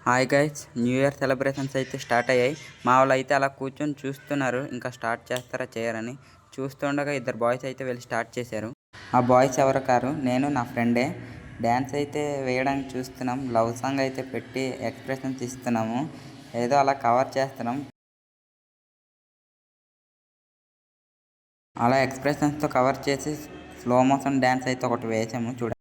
Hi guys, new year celebrations అయితే start అయ్యాయి. మా వాళ్ళు అయితే అలా కూర్చొని చూస్తున్నారు, ఇంకా స్టార్ట్ చేస్తారా చేయరని. చూస్తుండగా ఇద్దరు బాయ్స్ అయితే వెళ్ళి స్టార్ట్ చేశారు. ఆ బాయ్స్ ఎవరు కారు, నేను నా ఫ్రెండే. డ్యాన్స్ అయితే వేయడానికి చూస్తున్నాం. లవ్ సాంగ్ అయితే పెట్టి ఎక్స్ప్రెషన్స్ ఇస్తున్నాము. ఏదో అలా కవర్ చేస్తున్నాం. అలా ఎక్స్ప్రెషన్స్తో కవర్ చేసి స్లో మోషన్ డ్యాన్స్ అయితే ఒకటి వేసాము చూడండి.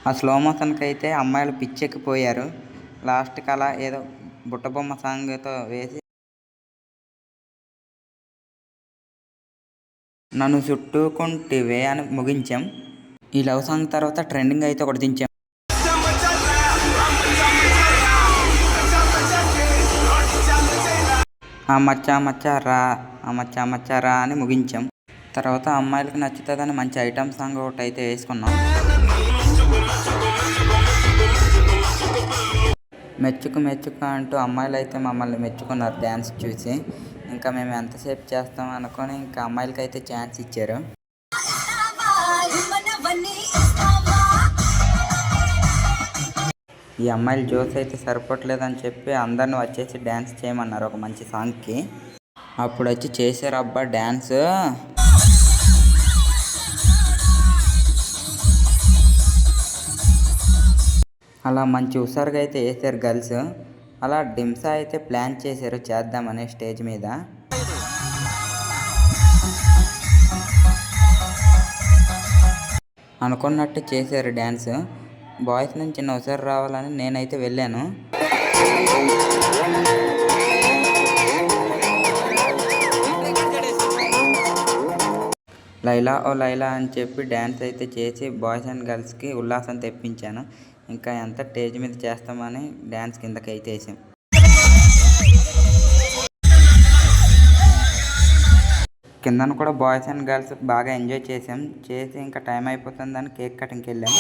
ఆ స్లో మోషన్కి అయితే అమ్మాయిలు పిచ్చెక్కిపోయారు. లాస్ట్కి అలా ఏదో బుట్టబొమ్మ సాంగ్తో వేసి నన్ను చుట్టుకుంటివే అని ముగించాం. ఈ లవ్ సాంగ్ తర్వాత ట్రెండింగ్ అయితే ఒకటి దించాం. ఆ మచ్చా మచ్చా రా, ఆ మచ్చా మచ్చా రా అని ముగించాం. తర్వాత అమ్మాయిలకి నచ్చుతుందని మంచి ఐటమ్ సాంగ్ ఒకటి అయితే వేసుకున్నాం. మెచ్చుకు మెచ్చుకు అంటూ అమ్మాయిలు అయితే మమ్మల్ని మెచ్చుకున్నారు డ్యాన్స్ చూసి. ఇంకా మేము ఎంతసేపు చేస్తాం అనుకొని ఇంకా అమ్మాయిలకి అయితే ఛాన్స్ ఇచ్చారు. ఈ అమ్మాయిల జోస్ అయితే సరిపోవట్లేదని చెప్పి అందరిని వచ్చేసి డ్యాన్స్ చేయమన్నారు ఒక మంచి సాంగ్కి. అప్పుడు వచ్చి చేశారు అబ్బా డ్యాన్స్. అలా మంచి హుషారుగా అయితే వేసారు గర్ల్స్. అలా డింసా అయితే ప్లాన్ చేశారు చేద్దామని స్టేజ్ మీద. అనుకున్నట్టు చేశారు డ్యాన్స్. బాయ్స్ నుంచి చిన్న హుషారు రావాలని నేనైతే వెళ్ళాను. లైలా ఓ లైలా అని చెప్పి డ్యాన్స్ అయితే చేసి బాయ్స్ అండ్ గర్ల్స్కి ఉల్లాసం తెప్పించాను. ఇంకా ఎంత స్టేజ్ మీద చేస్తామని డ్యాన్స్ కిందకి అయితే వేసాం. కిందన కూడా బాయ్స్ అండ్ గర్ల్స్ బాగా ఎంజాయ్ చేసాం. చేసి ఇంకా టైం అయిపోతుందని కేక్ కటింగ్కి వెళ్ళాం.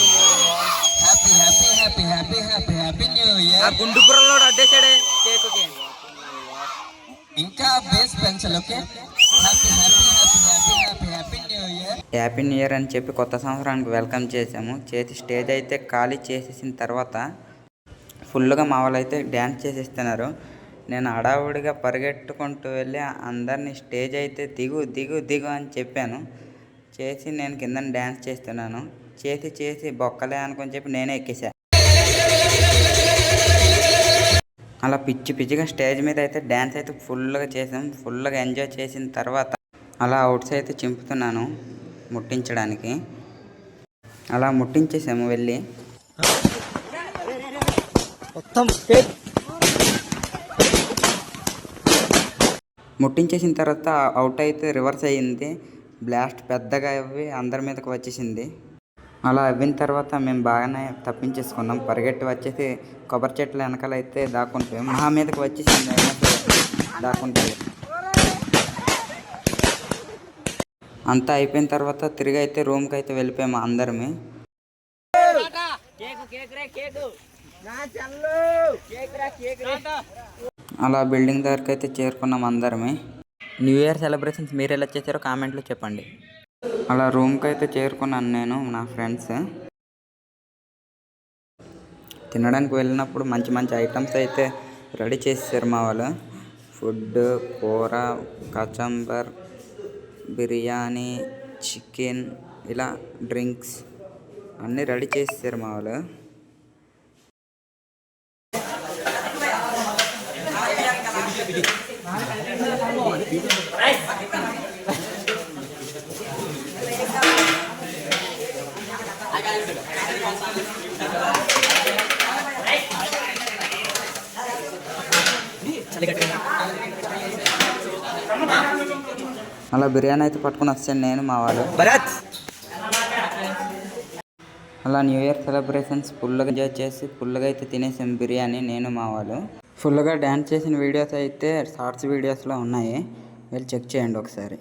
ఇంకా base pencil okay. Happy new year అని చెప్పి కొత్త సంవత్సరానికి వెల్కమ్ చేసాము. చేసి స్టేజ్ అయితే ఖాళీ చేసేసిన తర్వాత ఫుల్గా మా వాళ్ళు అయితే డ్యాన్స్ చేసేస్తున్నారు. నేను హడావుడిగా పరిగెట్టుకుంటూ వెళ్ళి అందరినీ స్టేజ్ అయితే దిగు దిగు దిగు అని చెప్పాను. చేసి నేను కింద డ్యాన్స్ చేస్తున్నాను. చేసి చేసి బొక్కలే అనుకొని చెప్పి నేనే ఎక్కేసా. అలా పిచ్చి పిచ్చిగా స్టేజ్ మీద అయితే డ్యాన్స్ అయితే ఫుల్గా చేసాం. ఫుల్గా ఎంజాయ్ చేసిన తర్వాత అలా అవుట్స్ అయితే చింపుతున్నాను ముట్టించడానికి. అలా ముట్టించేసాము వెళ్ళి. ముట్టించేసిన తర్వాత అవుట్ అయితే రివర్స్ అయ్యింది. బ్లాస్ట్ పెద్దగా అవ్వి అందరి మీదకి వచ్చేసింది. అలా అవ్విన తర్వాత మేము బాగానే తప్పించేసుకున్నాం. పరిగెట్టి వచ్చేసి కొబ్బరి చెట్ల వెనకాలైతే దాక్కుంటాం. మా మీదకి వచ్చేసింది దాక్కుంటుంది. అంతా అయిపోయిన తర్వాత తిరిగి అయితే రూమ్కి అయితే వెళ్ళిపోయాము అందరమే. అలా బిల్డింగ్ దగ్గరికి అయితే చేరుకున్నాం అందరమే. న్యూ ఇయర్ సెలబ్రేషన్స్ మీరు ఎలా చేశారో కామెంట్లో చెప్పండి. అలా రూమ్కి అయితే చేరుకున్నాను నేను నా ఫ్రెండ్స్. తినడానికి వెళ్ళినప్పుడు మంచి మంచి ఐటమ్స్ అయితే రెడీ చేశారు మా వాళ్ళు. ఫుడ్, కూర, కచంబర్, బిర్యానీ, చికెన్, ఇలా డ్రింక్స్ అన్నీ రెడీ చేశారు మా వాళ్ళు. అలా బిర్యానీ అయితే పట్టుకుని వచ్చాను నేను మా వాళ్ళు. అలా న్యూ ఇయర్ సెలబ్రేషన్స్ ఫుల్గా ఎంజాయ్ చేసి ఫుల్గా అయితే తినేసాం బిర్యానీ నేను మా వాళ్ళు. ఫుల్గా డ్యాన్స్ చేసిన వీడియోస్ అయితే షార్ట్స్ వీడియోస్లో ఉన్నాయి, వెళ్ళి చెక్ చేయండి ఒకసారి.